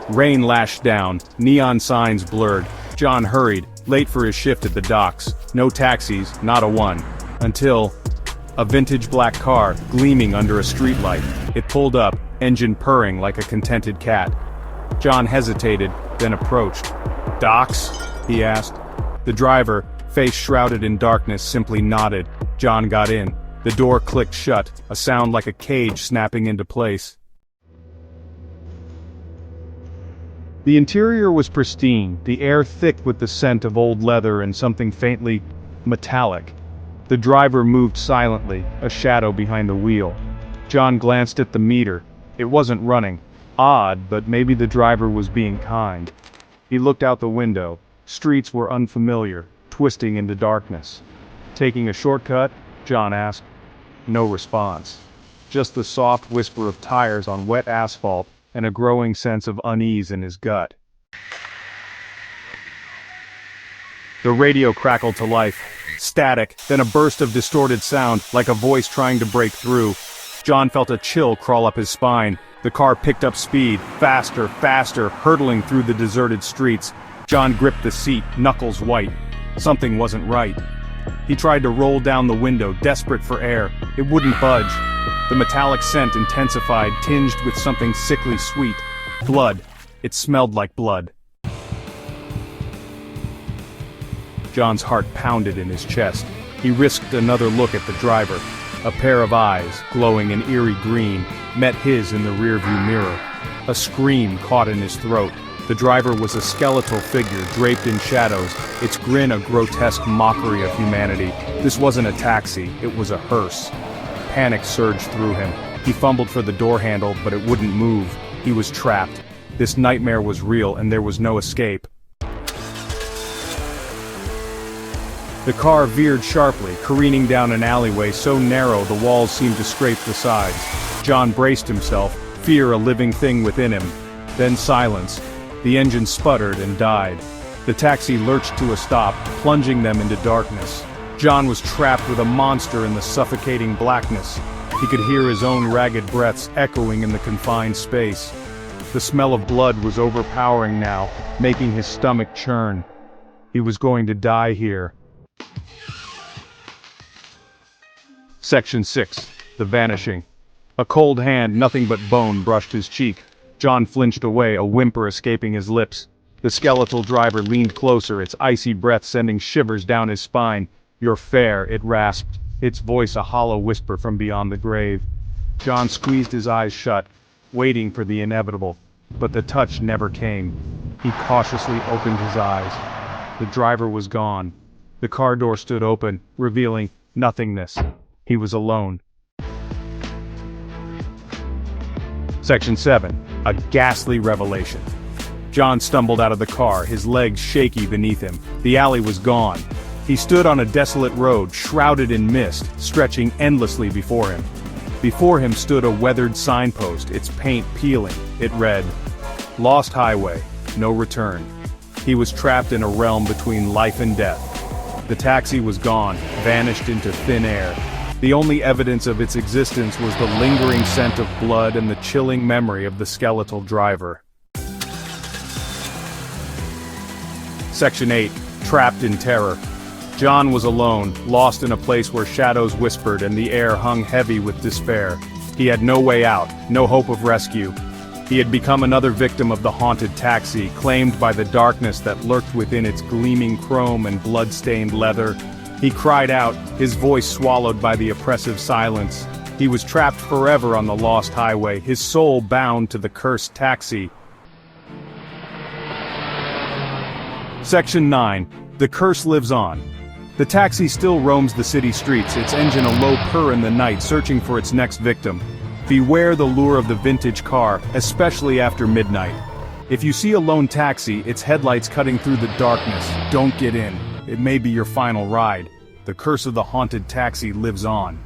Rain lashed down, neon signs blurred. John hurried, late for his shift at the docks. No taxis, not a one. Until a vintage black car, gleaming under a streetlight. It pulled up, engine purring like a contented cat. John hesitated, then approached. "Docks?" he asked. The driver, face shrouded in darkness, simply nodded. John got in. The door clicked shut, a sound like a cage snapping into place. The interior was pristine, the air thick with the scent of old leather and something faintly metallic. The driver moved silently, a shadow behind the wheel. John glanced at the meter. It wasn't running. Odd, but maybe the driver was being kind. He looked out the window. Streets were unfamiliar, twisting into darkness. "Taking a shortcut?" John asked. No response. Just the soft whisper of tires on wet asphalt and a growing sense of unease in his gut. The radio crackled to life. Static, then a burst of distorted sound, like a voice trying to break through. John felt a chill crawl up his spine. The car picked up speed, faster, faster, hurtling through the deserted streets. John gripped the seat, knuckles white. Something wasn't right. He tried to roll down the window, desperate for air. It wouldn't budge. The metallic scent intensified, tinged with something sickly sweet. Blood. It smelled like blood. John's heart pounded in his chest. He risked another look at the driver. A pair of eyes, glowing an eerie green, met his in the rearview mirror. A scream caught in his throat. The driver was a skeletal figure draped in shadows, its grin a grotesque mockery of humanity. This wasn't a taxi, it was a hearse. Panic surged through him. He fumbled for the door handle, but it wouldn't move. He was trapped. This nightmare was real, and there was no escape. The car veered sharply, careening down an alleyway so narrow the walls seemed to scrape the sides. John braced himself, fear a living thing within him. Then silence. The engine sputtered and died. The taxi lurched to a stop, plunging them into darkness. John was trapped with a monster in the suffocating blackness. He could hear his own ragged breaths echoing in the confined space. The smell of blood was overpowering now, making his stomach churn. He was going to die here. Section 6. The Vanishing. A cold hand, nothing but bone, brushed his cheek. John flinched away, a whimper escaping his lips. The skeletal driver leaned closer, its icy breath sending shivers down his spine. "You're fair," it rasped, its voice a hollow whisper from beyond the grave. John squeezed his eyes shut, waiting for the inevitable. But the touch never came. He cautiously opened his eyes. The driver was gone. The car door stood open, revealing nothingness. He was alone. Section 7. A ghastly revelation. John stumbled out of the car, his legs shaky beneath him. The alley was gone. He stood on a desolate road, shrouded in mist, stretching endlessly before him. Before him stood a weathered signpost, its paint peeling. It read, "Lost Highway, no return." He was trapped in a realm between life and death. The taxi was gone, vanished into thin air. The only evidence of its existence was the lingering scent of blood and the chilling memory of the skeletal driver. Section 8. Trapped in terror. John was alone, lost in a place where shadows whispered and the air hung heavy with despair. He had no way out, no hope of rescue. He had become another victim of the haunted taxi, claimed by the darkness that lurked within its gleaming chrome and blood-stained leather. He cried out, his voice swallowed by the oppressive silence. He was trapped forever on the lost highway, his soul bound to the cursed taxi. Section 9. The curse lives on. The taxi still roams the city streets, its engine a low purr in the night, searching for its next victim. Beware the lure of the vintage car, especially after midnight. If you see a lone taxi, its headlights cutting through the darkness, don't get in. It may be your final ride. The curse of the haunted taxi lives on.